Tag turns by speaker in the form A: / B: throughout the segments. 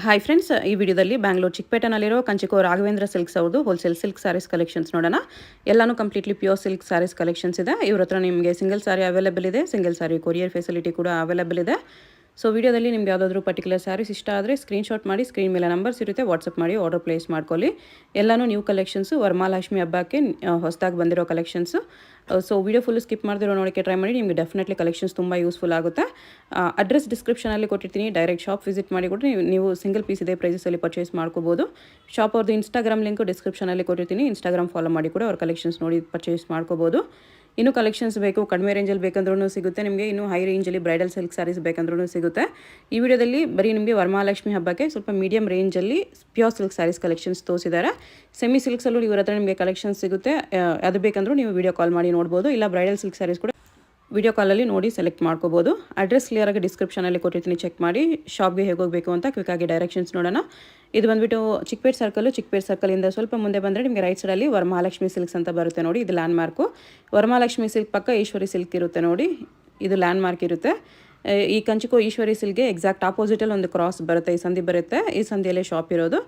A: Hi friends, ಈ ವಿಡಿಯೋದಲ್ಲಿ ಬ್ಯಾಂಗ್ಳೂರು ಚಿಕ್ಕಪೇಟೆನಲ್ಲಿರೋ ಕಂಚಿಕೋ ರಾಘವೇಂದ್ರ ಸಿಲ್ಕ್ಸ್ ಅವ್ರದ್ದು ಹೋಲ್ಸೇಲ್ ಸಿಲ್ಕ್ ಸ್ಯಾರೀಸ್ ಕಲೆಕ್ಷನ್ಸ್ ನೋಡೋಣ. ಎಲ್ಲಾನು completely pure silk sarees collections ಇದೆ. ಇವ್ರ ಹತ್ರ ನಿಮಗೆ ಸಿಂಗಲ್ ಸ್ಯಾರಿ ಅವೈಲೇಬಲ್ ಇದೆ, ಸಿಂಗಲ್ ಸ್ಯಾರಿ ಕೊರಿಯರ್ ಫೆಸಿಲಿಟಿ ಕೂಡ ಅವೈಲೇಬಲ್ ಇದೆ. ಸೊ ವಿಡಿಯೋದಲ್ಲಿ ನಿಮ್ಗೆ ಯಾವುದಾದ್ರೂ ಪರ್ಟಿಕ್ಯುಲರ್ ಸ್ಯಾರೀಸ್ ಇಷ್ಟ ಆದರೆ ಸ್ಕ್ರೀನ್ಶಾಟ್ ಮಾಡಿ, ಸ್ಕ್ರೀನ್ ಮೇಲೆ ನಂಬರ್ಸ್ ಇರುತ್ತೆ, ವಾಟ್ಸಪ್ ಮಾಡಿ ಆರ್ಡರ್ ಪ್ಲೇಸ್ ಮಾಡ್ಕೊಳ್ಳಿ. ಎಲ್ಲನೂ ನ್ಯೂ ಕಲೆಕ್ಷನ್ಸು, ವರಮಹಾಲಕ್ಷ್ಮಿ ಹಬ್ಬಕ್ಕೆ ಹೊಸದಾಗಿ ಬಂದಿರೋ collections. So video full skip ಮಾಡಿದಿರೋ ನೋಡೋಕ್ಕೆ ಟ್ರೈ ಮಾಡಿ, ನಿಮಗೆ ಡೆಫಿನೆಟ್ಲಿ ಕಲೆಕ್ಷನ್ಸ್ ತುಂಬ ಯೂಸ್ಫುಲ್ ಆಗುತ್ತೆ. ಅಡ್ರೆಸ್ ಡಿಸ್ಕ್ರಿಪ್ಷನಲ್ಲಿ ಕೊಟ್ಟಿರ್ತೀನಿ, ಡೈರೆಕ್ಟ್ ಶಾಪ್ ವಿಸಿಟ್ ಮಾಡಿ ಕೊಟ್ಟರೆ ನೀವು ಸಿಂಗಲ್ ಪೀಸ್ ಇದೆ ಪ್ರೈಸಲ್ಲಿ ಪರ್ಚೇಸ್ ಮಾಡ್ಕೋಬೋದು. ಶಾಪ್ ಅವ್ರದ್ದು ಇನ್ಸ್ಟಾಗ್ರಾಮ್ ಲಿಂಕು ಡಿಸ್ಕ್ರಿಪ್ಷನಲ್ಲಿ ಕೊಟ್ಟಿರ್ತೀನಿ, ಇನ್ಸ್ಟಾಗ್ರಾಮ್ ಫಾಲೋ ಮಾಡಿ ಕೂಡ ಅವ್ರ ಕಲೆಕ್ಷನ್ಸ್ ನೋಡಿ ಪರ್ಚೇಸ್ ಮಾಡ್ಕೋಬೋದು. ಇನ್ನೂ ಕಲೆಕ್ಷನ್ಸ್ ಬೇಕು, ಕಡಿಮೆ ರೇಂಜಲ್ಲಿ ಬೇಕಂದ್ರೂ ಸಿಗುತ್ತೆ ನಿಮಗೆ. ಇನ್ನೂ ಹೈ ರೇಂಜಲ್ಲಿ ಬ್ರೈಡಲ್ ಸಿಲ್ಕ್ ಸ್ಯಾರೀಸ್ ಬೇಕಂದ್ರೂ ಸಿಗುತ್ತೆ. ಈ ವಿಡಿಯೋದಲ್ಲಿ ಬರೀ ನಿಮಗೆ ವರಮಹಾಲಕ್ಷ್ಮಿ ಹಬ್ಬಕ್ಕೆ ಸ್ವಲ್ಪ ಮೀಡಿಯಂ ರೇಂಜಲ್ಲಿ ಪ್ಯೂರ್ ಸಿಲ್ಕ್ ಸ್ಯಾರೀಸ್ ಕಲೆಕ್ಷನ್ಸ್ ತೋರಿಸಿದ್ದಾರೆ. ಸೆಮಿ ಸಿಲ್ಕ್ಸಲ್ಲೂ ಇವರ ಹತ್ರ ನಿಮಗೆ ಕಲೆಕ್ಷನ್ಸ್ ಸಿಗುತ್ತೆ. ಅದು ಬೇಕಂದ್ರೂ ನೀವು ವಿಡಿಯೋ ಕಾಲ್ ಮಾಡಿ ನೋಡ್ಬೋದು, ಇಲ್ಲ ಬ್ರೈಡಲ್ ಸಿಲ್ಕ್ ಸ್ಯಾರೀಸ್ ಕೂಡ ವಿಡಿಯೋ ಕಾಲಲ್ಲಿ ನೋಡಿ ಸೆಲೆಕ್ಟ್ ಮಾಡ್ಕೋಬೋದು. ಅಡ್ರೆಸ್ ಕ್ಲಿಯರಾಗಿ ಡಿಸ್ಕ್ರಿಪ್ಷನಲ್ಲಿ ಕೊಟ್ಟಿರ್ತೀನಿ, ಚೆಕ್ ಮಾಡಿ. ಶಾಪ್ಗೆ ಹೇಗೆ ಹೋಗಬೇಕು ಅಂತ ಕ್ವಿಕ್ಕಾಗಿ ಡೈರೆಕ್ಷನ್ಸ್ ನೋಡೋಣ. ಇದು ಬಂದುಬಿಟ್ಟು ಚಿಕ್ಕಪೇಟೆ ಸರ್ಕಲಿಂದ ಸ್ವಲ್ಪ ಮುಂದೆ ಬಂದರೆ ನಿಮಗೆ ರೈಟ್ ಸೈಡಲ್ಲಿ ವರಮಹಾಲಕ್ಷ್ಮಿ ಸಿಲ್ಕ್ಸ್ ಅಂತ ಬರುತ್ತೆ ನೋಡಿ, ಇದು ಲ್ಯಾಂಡ್ ಮಾರ್ಕು. ವರಮಹಾಲಕ್ಷ್ಮಿ ಸಿಲ್ಕ್ ಪಕ್ಕ ಈಶ್ವರಿ ಸಿಲ್ಕ್ ಇರುತ್ತೆ ನೋಡಿ, ಇದು ಲ್ಯಾಂಡ್ ಮಾರ್ಕ್ ಇರುತ್ತೆ. ಈ ಕಂಚಿಕೋ ಈಶ್ವರಿ ಸಿಲ್ಕ್ಗೆ ಎಕ್ಸಾಕ್ಟ್ ಆಪೋಸಿಟಲ್ಲಿ ಒಂದು ಕ್ರಾಸ್ ಬರುತ್ತೆ, ಈ ಸಂಧಿ ಬರುತ್ತೆ. ಈ ಸಂಧಿಯಲ್ಲೇ ಶಾಪ್ ಇರೋದು.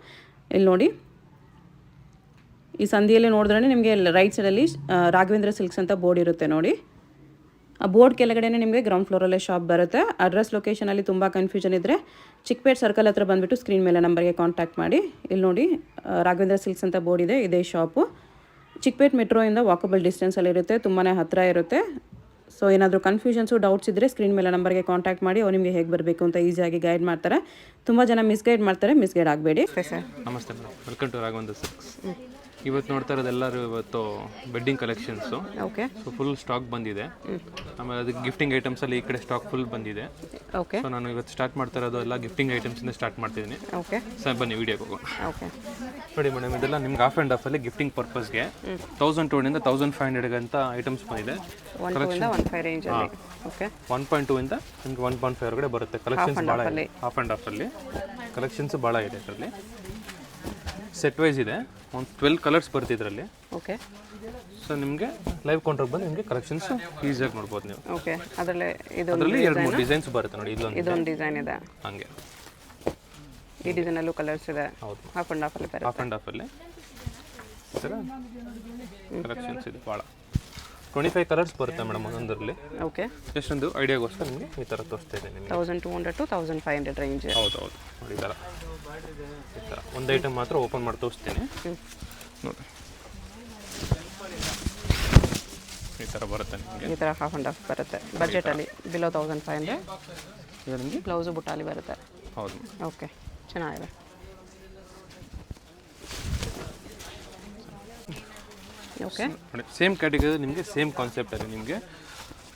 A: ಇಲ್ಲಿ ನೋಡಿ, ಈ ಸಂಧಿಯಲ್ಲೇ ನೋಡಿದ್ರೆ ನಿಮಗೆ ರೈಟ್ ಸೈಡಲ್ಲಿ ರಾಘವೇಂದ್ರ ಸಿಲ್ಕ್ಸ್ ಅಂತ ಬೋರ್ಡ್ ಇರುತ್ತೆ ನೋಡಿ. ಆ ಬೋರ್ಡ್ ಕೆಳಗಡೆ ನಿಮಗೆ ಗ್ರೌಂಡ್ ಫ್ಲೋರಲ್ಲೇ ಶಾಪ್ ಬರುತ್ತೆ. ಅಡ್ರೆಸ್ ಲೊಕೇಶನಲ್ಲಿ ತುಂಬ ಕನ್ಫ್ಯೂಷನ್ ಇದ್ದರೆ ಚಿಕ್ಕಪೇಟೆ ಸರ್ಕಲ್ ಹತ್ರ ಬಂದುಬಿಟ್ಟು ಸ್ಕ್ರೀನ್ ಮೇಲೆ ನಂಬರ್ಗೆ ಕಾಂಟ್ಯಾಕ್ಟ್ ಮಾಡಿ. ಇಲ್ಲಿ ನೋಡಿ, ರಾಘವೇಂದ್ರ ಸಿಲ್ಕ್ಸ್ ಅಂತ ಬೋರ್ಡ್ ಇದೆ, ಇದೇ ಶಾಪು. ಚಿಕ್ಕಪೇಟೆ ಮೆಟ್ರೋಯಿಂದ ವಾಕಬಲ್ ಡಿಸ್ಟೆನ್ಸಲ್ಲಿ ಇರುತ್ತೆ, ತುಂಬಾ ಹತ್ತಿರ ಇರುತ್ತೆ. ಸೊ ಏನಾದರೂ ಕನ್ಫ್ಯೂಷನ್ಸು ಡೌಟ್ಸ್ ಇದ್ದರೆ ಸ್ಕ್ರೀನ್ ಮೇಲೆ ನಂಬರ್ಗೆ ಕಾಂಟ್ಯಾಕ್ಟ್ ಮಾಡಿ, ಅವ್ರು ನಿಮಗೆ ಹೇಗೆ ಬರಬೇಕು ಅಂತ ಈಸಿಯಾಗಿ ಗೈಡ್ ಮಾಡ್ತಾರೆ. ತುಂಬ ಜನ ಮಿಸ್ಗೈಡ್ ಮಾಡ್ತಾರೆ, ಮಿಸ್ಗೈಡ್ ಆಗಬೇಡಿ.
B: ನಮಸ್ತೆ madam, welcome to Raghavendra silks. ಇವತ್ತು ನೋಡ್ತಾ ಇರೋದು ಎಲ್ಲರೂ ಇವತ್ತು wedding collections.
A: Okay,
B: so full stock ಬಂದಿದೆ. ಆಮೇಲೆ ಅದಕ್ಕೆ ಗಿಫ್ಟಿಂಗ್ ಐಟಮ್ಸಲ್ಲಿ ಈ ಕಡೆ ಸ್ಟಾಕ್ ಫುಲ್ ಬಂದಿದೆ.
A: ಓಕೆ,
B: ಸೊ ನಾನು ಇವತ್ತು ಸ್ಟಾರ್ಟ್ ಮಾಡ್ತಾ ಇರೋದು ಎಲ್ಲ ಗಿಫ್ಟಿಂಗ್ ಐಟಮ್ಸಿಂದ ಸ್ಟಾರ್ಟ್ ಮಾಡ್ತಿದ್ದೀನಿ.
A: ಓಕೆ
B: ಸರ್ ಬನ್ನಿ ವಿಡಿಯೋಗೆ ಹೋಗೋಣ.
A: ಓಕೆ,
B: ನೋಡಿ ಮೇಡಮ್, ಇದೆಲ್ಲ ನಿಮ್ಗೆ ಆಫ್ ಆ್ಯಂಡ್ ಆಫಲ್ಲಿ ಗಿಫ್ಟಿಂಗ್ ಪರ್ಪಸ್ಗೆ 1200 1500 ಅಂತ ಐಟಮ್ಸ್ ಬಂದಿದೆ.
A: 1.5 ರೇಂಜಲ್ಲಿ. ಓಕೆ,
B: 1.2 ಇಂದ ನಿಮ್ಗೆ 1.5 ಹೊರಗಡೆ ಬರುತ್ತೆ. ಕಲೆಕ್ಷನ್ಸ್ ಭಾಳ ಇದೆ, ಆಫ್ ಆ್ಯಂಡ್ ಆಫಲ್ಲಿ ಕಲೆಕ್ಷನ್ಸ್ ಭಾಳ ಇದೆ. ಇದರಲ್ಲಿ ಸೆಟ್ ವೈಸ್ ಇದೆ, ಒಂದು 12 ಕಲರ್ಸ್ ಬರುತ್ತೆ ಇದರಲ್ಲಿ.
A: ಓಕೆ,
B: ಸೊ ನಿಮಗೆ ಲೈವ್ ಕೌಂಟ್ರಿಗೆ ಬಂದು ನಿಮಗೆ ಕಲೆಕ್ಷನ್ಸ್ ಈಸಿಯಾಗಿ ನೋಡ್ಬೋದು ನೀವು.
A: ಓಕೆ, ಅದರಲ್ಲಿ
B: 2-3 ಡಿಸೈನ್ಸ್ ಬರುತ್ತೆ ನೋಡಿ.
A: ಇದೊಂದು ಡಿಸೈನ್ ಇದೆ,
B: ಹಾಗೆ
A: ಈ ಡಿಸೈನಲ್ಲೂ ಕಲರ್ಸ್ ಇದೆ.
B: ಹೌದು,
A: ಹಾಫ್ ಆ್ಯಂಡ್ ಆಫಲ್ಲಿ ಬರುತ್ತೆ.
B: ಆಫ್ ಆ್ಯಂಡ್ ಆಫಲ್ಲಿ ಈ ಥರ ಕಲೆಕ್ಷನ್ಸ್ ಇದೆ ಭಾಳ. 25 ಕಲರ್ಸ್ ಬರುತ್ತೆ ಮೇಡಮ್ ಒಂದೊಂದರಲ್ಲಿ.
A: ಓಕೆ,
B: ಜಸ್ಟ್ ಒಂದು ಐಡಿಯಾಗೋಸ್ಕರ ನಿಮಗೆ ಈ ಥರ ತೋರಿಸ್ತಾ ಇದೆ ನಿಮಗೆ.
A: 1200 to 1500 ರೇಂಜ್.
B: ಹೌದು ಹೌದು, ನೋಡಿ ಈ ಥರ ಒಂದು ಐಟಮ್ ಮಾತ್ರ ಓಪನ್ ಮಾಡಿ ತೋರಿಸ್ತೀನಿ ನೋಡಿ. ಈ ಥರ ಬರುತ್ತೆ ನಿಮಗೆ,
A: ಈ ಥರ ಹಾಫ್ ಆ್ಯಂಡ್ ಆಫ್ ಬರುತ್ತೆ. ಬಜೆಟಲ್ಲಿ ಬಿಲೋ 1500.
B: ಇದು ನಿಮಗೆ
A: ಬ್ಲೌಸು ಬುಟ್ಟಾಲಿ ಬರುತ್ತೆ.
B: ಹೌದು.
A: ಓಕೆ, ಚೆನ್ನಾಗಿದೆ. ಓಕೆ,
B: ನೋಡಿ ಸೇಮ್ ಕ್ಯಾಟಗರಿ ನಿಮಗೆ ಸೇಮ್ ಕಾನ್ಸೆಪ್ಟಲ್ಲಿ ನಿಮಗೆ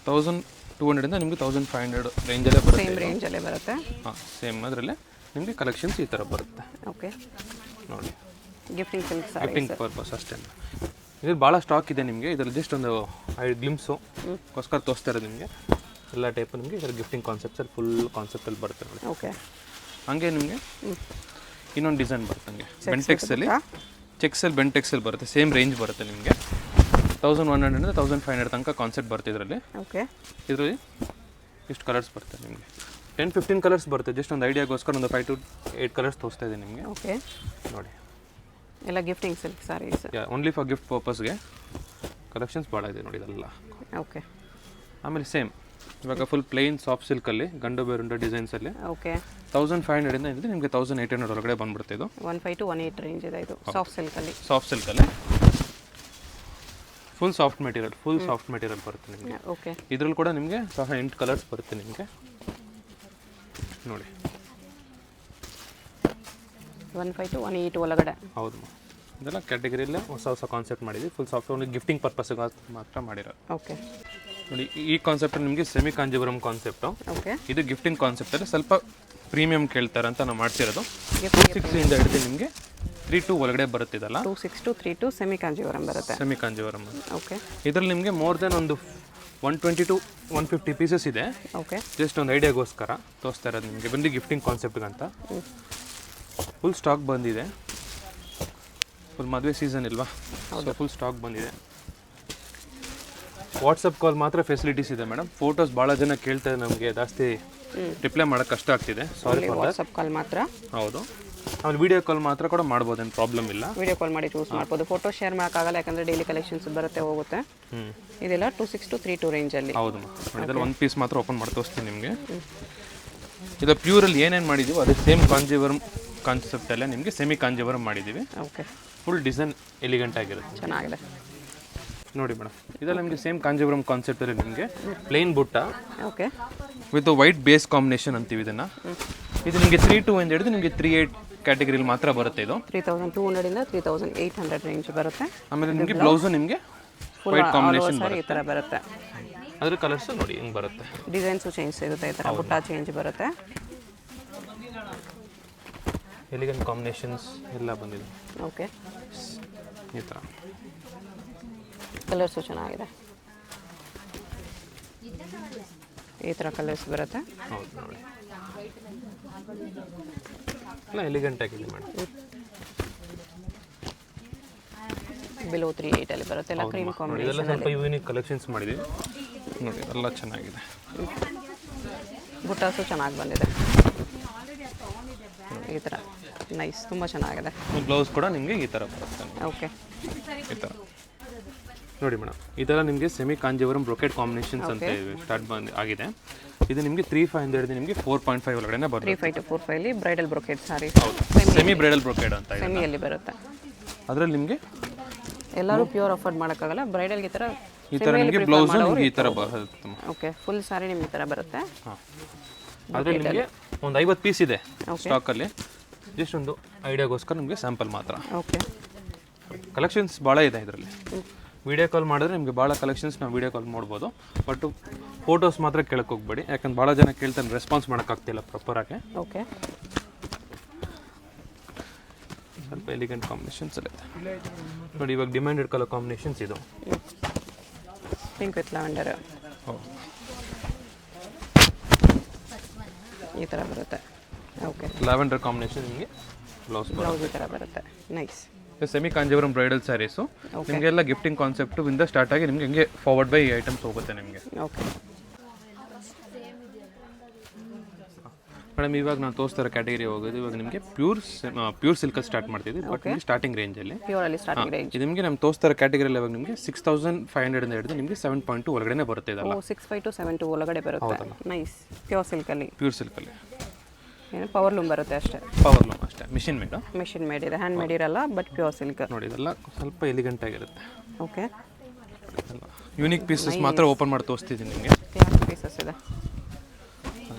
B: 1200 ಇಂದ ನಿಮಗೆ 1500 ರೇಂಜಲ್ಲೇ ಬರುತ್ತೆ.
A: ಸೇಮ್ ರೇಂಜಲ್ಲೇ ಬರುತ್ತೆ.
B: ಹಾಂ, ಸೇಮ್ ಅದರಲ್ಲೇ ನಿಮಗೆ ಕಲೆಕ್ಷನ್ಸ್ ಈ ಥರ ಬರುತ್ತೆ
A: ಓಕೆ,
B: ನೋಡಿ.
A: ಗಿಫ್ಟಿಂಗ್ ಸಿಲ್ಕ್
B: ಗಿಫ್ಟಿಂಗ್ ಪರ್ಪಸ್ ಅಷ್ಟೇ. ಇದು ಭಾಳ ಸ್ಟಾಕ್ ಇದೆ ನಿಮಗೆ. ಇದರಲ್ಲಿ ಜಸ್ಟ್ ಒಂದು ಗ್ಲಿಮ್ಸೋಸ್ಕರ ತೋರಿಸ್ತಾ ಇರೋದು ನಿಮಗೆ. ಎಲ್ಲ ಟೈಪು ನಿಮಗೆ ಇದರ ಗಿಫ್ಟಿಂಗ್ ಕಾನ್ಸೆಪ್ಟ್ಸಲ್ಲಿ ಫುಲ್ ಕಾನ್ಸೆಪ್ಟಲ್ಲಿ ಬರುತ್ತೆ ನೋಡಿ.
A: ಓಕೆ,
B: ಹಾಗೆ ನಿಮಗೆ ಇನ್ನೊಂದು ಡಿಸೈನ್ ಬರುತ್ತೆ ಹಂಗೆ ಬೆಂಟೆಕ್ಸಲ್ಲಿ, ಚೆಕ್ಸಲ್ಲಿ ಬೆಂಟೆಕ್ಸಲ್ಲಿ ಬರುತ್ತೆ. ಸೇಮ್ ರೇಂಜ್ ಬರುತ್ತೆ ನಿಮಗೆ. 1100 ಇಂದ 1500 ತನಕ ಕಾನ್ಸೆಪ್ಟ್ ಬರುತ್ತೆ ಇದರಲ್ಲಿ.
A: ಓಕೆ,
B: ಇದರಲ್ಲಿ ಇಷ್ಟು ಕಲರ್ಸ್ ಬರುತ್ತೆ ನಿಮಗೆ. 10-15 ಕಲರ್ಸ್ ಬರುತ್ತೆ. ಜಸ್ಟ್ ಒಂದು ಐಡಿಯಾಗೋಸ್ಕರ ಒಂದು 5 to 8 ಕಲರ್ಸ್ ತೋರಿಸ್ತಾ ಇದೆ ನಿಮಗೆ.
A: ಓಕೆ,
B: ನೋಡಿ
A: ಎಲ್ಲ gifting silk saris.
B: Only for gift ಪರ್ಪಸ್ಗೆ ಕಲೆಕ್ಷನ್ಸ್ ಭಾಳ ಇದೆ ನೋಡಿ ಇದೆಲ್ಲ.
A: ಓಕೆ,
B: ಆಮೇಲೆ ಸೇಮ್ ಇವಾಗ ಫುಲ್ ಪ್ಲೇನ್ ಸಾಫ್ಟ್ ಸಿಲ್ಕಲ್ಲಿ ಗಂಡು ಬೇರುಂಡ ಡಿಸೈನ್ಸಲ್ಲಿ
A: ಓಕೆ,
B: 1500 ಇಂದ ಇದೆ ನಿಮಗೆ 1800 ಹೊರಗಡೆ ಬಂದ್ಬಿಡುತ್ತೆ. ಇದು
A: 15 to 18 ರೇಂಜ್ ಇದೆ. ಇದು ಸಾಫ್ಟ್ ಸಿಲ್ಕಲ್ಲಿ.
B: ಸಾಫ್ಟ್ ಸಿಲ್ಕಲ್ಲಿ ಫುಲ್ ಸಾಫ್ಟ್ ಮೆಟೀರಿಯಲ್ ಬರುತ್ತೆ ನಿಮಗೆ.
A: ಓಕೆ,
B: ಇದರಲ್ಲಿ ಕೂಡ ನಿಮಗೆ ಸಹ 8 ಕಲರ್ಸ್ ಬರುತ್ತೆ ನಿಮಗೆ ನೋಡಿ.
A: 15 to 18 ಒಳಗಡೆ.
B: ಹೌದು, ಇದೆಲ್ಲ ಕ್ಯಾಟಗರಿಯಲ್ಲೇ ಹೊಸ ಕಾನ್ಸೆಪ್ಟ್ ಮಾಡಿದ್ವಿ. ಫುಲ್ ಸಾಫ್ಟ್ ಓನ್ಲಿ ಗಿಫ್ಟಿಂಗ್ ಪರ್ಪಸ್ಗೆ ಮಾತ್ರ ಮಾಡಿರೋದು.
A: ಓಕೆ,
B: ನೋಡಿ ಈ ಕಾನ್ಸೆಪ್ಟ್ ನಿಮಗೆ ಸೆಮಿ ಕಾಂಜೀವರಂ ಕಾನ್ಸೆಪ್ಟು.
A: ಓಕೆ,
B: ಇದು ಗಿಫ್ಟಿಂಗ್ ಕಾನ್ಸೆಪ್ಟಲ್ಲಿ ಸ್ವಲ್ಪ ಪ್ರೀಮಿಯಂ ಕೇಳ್ತಾರೆ ಅಂತ ನಾವು ಮಾಡ್ತಿರೋದು. 260 ಇಂದ ಹಿಡಿದು ನಿಮಗೆ 32 ಒಳಗಡೆ ಬರುತ್ತೆ. ಇದೆಲ್ಲ
A: 260 to 32 ಸೆಮಿ ಕಾಂಜೀವರಂ ಬರುತ್ತೆ.
B: ಸೆಮಿ ಕಾಂಜೀವರಂ.
A: ಓಕೆ,
B: ಇದರಲ್ಲಿ ನಿಮಗೆ ಮೋರ್ ದೆನ್ ಒಂದು 120 to 150 ಪೀಸಸ್ ಇದೆ.
A: ಓಕೆ,
B: ಜಸ್ಟ್ ಒಂದು ಐಡಿಯಾಗೋಸ್ಕರ ತೋರಿಸ್ತಾ ಇರೋದು ನಿಮಗೆ. ಬಂದು ಗಿಫ್ಟಿಂಗ್ ಕಾನ್ಸೆಪ್ಟ್ಗಂತ ಫುಲ್ ಸ್ಟಾಕ್ ಬಂದಿದೆ. ಫುಲ್ ಮದುವೆ ಸೀಸನ್ ಇಲ್ವಾ, ಸೊ ಫುಲ್ ಸ್ಟಾಕ್ ಬಂದಿದೆ. ವಾಟ್ಸಪ್ ಕಾಲ್ ಮಾತ್ರ ಫೆಸಿಲಿಟೀಸ್ ಇದೆ ಮೇಡಮ್. ಫೋಟೋಸ್ ಭಾಳ ಜನ ಕೇಳ್ತಾರೆ ನಮಗೆ ಜಾಸ್ತಿ ರಿಪ್ಲೈ ಮಾಡೋಕ್ಕೆ ಕಷ್ಟ ಆಗ್ತಿದೆ, ಸಾರಿ ಫಾರ್ ದಟ್.
A: ವಾಟ್ಸಪ್ ಕಾಲ್ ಮಾತ್ರ.
B: ಹೌದು, ಆಮೇಲೆ ವಿಡಿಯೋ ಕಾಲ್ ಮಾತ್ರ ಕೂಡ ಮಾಡ್ಬೋದು, ಏನು ಪ್ರಾಬ್ಲಮ್ ಇಲ್ಲ.
A: ವಿಡಿಯೋ ಕಾಲ್ ಮಾಡಿ ಚೂಸ್ ಮಾಡ್ಬೋದು. ಫೋಟೋ ಶೇರ್ ಮಾಡೋಕ್ಕಾಗಲ್ಲ, ಯಾಕಂದರೆ ಡೈಲಿ ಕಲೆಕ್ಷನ್ಸ್ ಬರುತ್ತೆ ಹೋಗುತ್ತೆ. ಇದೆಲ್ಲ 26 to 32 ರೇಂಜಲ್ಲಿ.
B: ಹೌದು, ಇದರಲ್ಲಿ ಒಂದು ಪೀಸ್ ಮಾತ್ರ ಓಪನ್ ಮಾಡಿ ತೋರಿಸ್ತೀನಿ ನಿಮಗೆ. ಇದು ಪ್ಯೂರಲ್ಲಿ ಏನೇನು ಮಾಡಿದ್ದೀವೋ ಅದೇ ಸೇಮ್ ಕಾಂಜೀವರಂ ಕಾನ್ಸೆಪ್ಟಲ್ಲೇ ನಿಮಗೆ ಸೆಮಿ ಕಾಂಜೀವರಂ ಮಾಡಿದ್ದೀವಿ.
A: ಓಕೆ,
B: ಫುಲ್ ಡಿಸೈನ್ ಎಲಿಗೆಂಟ್ ಆಗಿರುತ್ತೆ,
A: ಚೆನ್ನಾಗಿದೆ
B: ನೋಡಿ ಮೇಡಮ್. ಇದೆಲ್ಲ ನಿಮಗೆ ಸೇಮ್ ಕಾಂಜೀವರಂ ಕಾನ್ಸೆಪ್ಟಲ್ಲಿ ನಿಮಗೆ ಪ್ಲೇನ್ ಬುಟ್ಟ
A: okay
B: with white base combination ಅಂತೀವಿ ಇದನ್ನು. ಇದು ನಿಮಗೆ 3-2 ಎಂದು ಹಿಡಿದು ನಿಮಗೆ 3-8 ಕ್ಯಾಟಗರಿಲಿ ಮಾತ್ರ ಬರುತ್ತೆ. ಇದು
A: 3200 ಇಂದ 3800 ರೇಂಜ್ ಬರುತ್ತೆ.
B: ಆಮೇಲೆ ನಿಮಗೆ ಬ್ಲೌಸು ನಿಮಗೆ ವೈಟ್ ಕಾಂಬಿನೇಷನ್
A: ಈ ಥರ ಬರುತ್ತೆ.
B: ಅದ್ರ ಕಲರ್ಸು ನೋಡಿ ಹಿಂಗೆ ಬರುತ್ತೆ.
A: ಡಿಸೈನ್ಸು ಚೇಂಜ್ ಸಿಗುತ್ತೆ, ಈ ಥರ ಬುಟ್ಟ ಚೇಂಜ್ ಬರುತ್ತೆ.
B: ಎಲಿಗೆಂಟ್ ಕಾಂಬಿನೇಷನ್ಸ್ ಎಲ್ಲ ಬಂದಿದೆ.
A: ಓಕೆ,
B: ಈ ಥರ
A: ಕಲರ್ಸು ಚೆನ್ನಾಗಿದೆ. ಈ ಥರ ಕಲರ್ಸ್ ಬರುತ್ತೆ.
B: ಹೌದು ನೋಡಿ, ಎಲ್ಲ ಎಲಿಗೆಂಟ್ ಆಗಿದೆ ಮೇಡಮ್.
A: ಬಿಲೋ 38 ಅಲ್ಲಿ ಬರುತ್ತೆ, ಎಲ್ಲ ಕ್ರೀಮ್
B: ಇದೆಲ್ಲ
A: ಕಾಂಬಿನೇಷನ್.
B: ಸ್ವಲ್ಪ ಯೂನಿಕ್ ಕಲೆಕ್ಷನ್ಸ್ ಮಾಡಿದ್ದೀವಿ ನೋಡಿ, ಎಲ್ಲ ಚೆನ್ನಾಗಿದೆ.
A: ಬುಟ್ಟಾಸು ಚೆನ್ನಾಗಿ ಬಂದಿದೆ, ಈ ಥರ ನೈಸ್, ತುಂಬ ಚೆನ್ನಾಗಿದೆ.
B: ಬ್ಲೌಸ್ ಕೂಡ ನಿಮಗೆ ಈ ಥರ ಬರುತ್ತೆ.
A: ಓಕೆ,
B: ಈ ಥರ ನೋಡಿ ಮೇಡಮ್, ಇದೆಲ್ಲ ನಿಮಗೆ ಸೆಮಿ ಕಾಂಜೀವರಂ ಬ್ರೊಕೆಟ್ ಕಾಂಬಿನೇಷನ್ಸ್ ಅಂತ ಸ್ಟಾರ್ಟ್ ಆಗಿದೆ. ಇದು ನಿಮಗೆ 3.5 ಅಂತ ಹಿಡಿದು ನಿಮಗೆ 4.5 ಒಳಗಡೆ ಬರುತ್ತೆ.
A: 3.5 to 4.5 ಅಲ್ಲಿ ಬ್ರೈಡಲ್ ಬ್ರೊಕೆಟ್ ಸಾರಿ.
B: ಹೌದು, ಸೆಮಿ ಬ್ರೈಡಲ್ ಬ್ರೊಕೆಟ್ ಅಂತ ಇದೆ.
A: ಸೆಮಿಯಲ್ಲಿ ಬರುತ್ತೆ.
B: ಅದರಲ್ಲಿ ನಿಮಗೆ
A: ಎಲ್ಲರೂ ಪ್ಯೂರ್ ಅಫೋರ್ಡ್ ಮಾಡೋಕ್ಕಾಗಲ್ಲ, ಬ್ರೈಡಲ್ಗೆ ಈ ಥರ
B: ಈ ಥರ ನಿಮಗೆ ಬ್ಲೌಸು ನಿಮಗೆ ಈ ಥರ ಬರುತ್ತೆ.
A: ಓಕೆ, ಫುಲ್ ಸಾರಿ ನಿಮ್ಗೆ ಈ ಥರ ಬರುತ್ತೆ.
B: ಹಾಂ, ಅದರಲ್ಲಿ ನಿಮಗೆ ಒಂದು 50 ಪೀಸ್ ಇದೆ ಸ್ಟಾಕಲ್ಲಿ. ಜಸ್ಟ್ ಒಂದು ಐಡಿಯಾಗೋಸ್ಕರ ನಿಮಗೆ ಸ್ಯಾಂಪಲ್ ಮಾತ್ರ.
A: ಓಕೆ,
B: ಕಲೆಕ್ಷನ್ಸ್ ಭಾಳ ಇದೆ ಇದರಲ್ಲಿ. ವಿಡಿಯೋ ಕಾಲ್ ಮಾಡಿದ್ರೆ ನಿಮಗೆ ಭಾಳ ಕಲೆಕ್ಷನ್ಸ್ ನಾವು ವಿಡಿಯೋ ಕಾಲ್ ಮಾಡ್ಬೋದು. ಬಟ್ ಫೋಟೋಸ್ ಮಾತ್ರ ಕೇಳಕ್ಕೆ ಹೋಗ್ಬೇಡಿ, ಯಾಕಂದ್ರೆ ಭಾಳ ಜನ ಕೇಳ್ತಾನೆ, ರೆಸ್ಪಾನ್ಸ್ ಮಾಡೋಕ್ಕಾಗ್ತಿಲ್ಲ ಪ್ರಾಪರಾಗಿ.
A: ಓಕೆ,
B: ಸ್ವಲ್ಪ ಎಲಿಗೆಂಟ್ ಕಾಂಬಿನೇಷನ್ಸ್ ಎಲ್ಲ ಇದೆ ನೋಡಿ. ಇವಾಗ ಡಿಮ್ಯಾಂಡೆಡ್ ಕಲರ್ ಕಾಂಬಿನೇಷನ್ಸ್ ಇದು
A: ಪಿಂಕ್ ವಿತ್ ಲ್ಯಾವೆಂಡರ್.
B: ಹೌದು,
A: ಈ ಥರ ಬರುತ್ತೆ. ಓಕೆ,
B: ಲ್ಯಾವೆಂಡರ್ ಕಾಂಬಿನೇಷನ್ ನಿಮಗೆ ಬ್ಲೌಸ್
A: ಈ ಥರ ಬರುತ್ತೆ. Nice.
B: Semi Kanjeevaram bridal sarees ನಿಮಗೆಲ್ಲ ಗಿಫ್ಟಿಂಗ್ ಕಾನ್ಸೆಪ್ಟು ಇಂದ ಸ್ಟಾರ್ಟ್ ಆಗಿ ನಿಮಗೆ ಹಿಂಗೆ ಫಾರ್ವರ್ಡ್ ಬೈ ಐಟಮ್ಸ್ ಹೋಗುತ್ತೆ ನಿಮಗೆ.
A: ಓಕೆ
B: ಮೇಡಮ್, ಇವಾಗ ನಾನು ತೋರಿಸ್ತಾರೋ ಕ್ಯಾಟಗರಿ ಹೋಗೋದು ಇವಾಗ ನಿಮಗೆ ಪ್ಯೂರ್ ಸಿಲ್ಕಲ್ಲಿ ಸ್ಟಾರ್ಟ್ ಮಾಡ್ತಿದ್ವಿ. ಬಟ್ ನಿಮಗೆ ಸ್ಟಾರ್ಟಿಂಗ್ ರೇಂಜಲ್ಲಿ
A: ಪ್ಯೂರಲ್ಲಿ ಸ್ಟಾರ್ಟಿಂಗ್ ರೇಂಜ್
B: ಇದು ನಿಮಗೆ ನಮ್ಮ ತೋರಿಸ್ತಾರೋ ಕ್ಯಾಟಗರಿಯಲ್ಲಿ ಇವಾಗ ನಿಮಗೆ 6500 ಇಂದ ಹಿಡಿದು ನಿಮಗೆ 7.2 ಒಳಗಡೆ ಬರುತ್ತೆ. ಇದಲ್ಲ
A: 6.5 to 7.2 ಒಳಗಡೆ ಬರುತ್ತೆ. ನೈಸ್, ಪ್ಯೂರ್ ಸಿಲ್ಕಲ್ಲಿ.
B: ಪ್ಯೂರ್ ಸಿಲ್ಕಲ್ಲಿ
A: ಏನು ಪವರ್ ಲೂಮ್ ಬರುತ್ತೆ ಅಷ್ಟೇ.
B: ಪವರ್ ಲೂಮ್ ಅಷ್ಟೇ, ಮಿಷಿನ್ ಮೇಡ್.
A: ಮಿಷಿನ್ ಮೇಡ್ ಇದೆ, ಹ್ಯಾಂಡ್ ಮೇಡ್ ಇರಲ್ಲ, ಬಟ್ ಪ್ಯೂರ್ ಸಿಲ್ಕ್
B: ನೋಡಿ. ಇದೆಲ್ಲ ಸ್ವಲ್ಪ ಎಲಿಗೆಂಟ್ ಆಗಿರುತ್ತೆ.
A: ಓಕೆ,
B: ಯೂನಿಕ್ ಪೀಸಸ್ ಮಾತ್ರ ಓಪನ್ ಮಾಡಿ ತೋರಿಸ್ತಿದ್ದೀನಿ ನಿಮಗೆ.
A: ಕ್ಲಾಸ್ ಪೀಸಸ್ ಇದೆ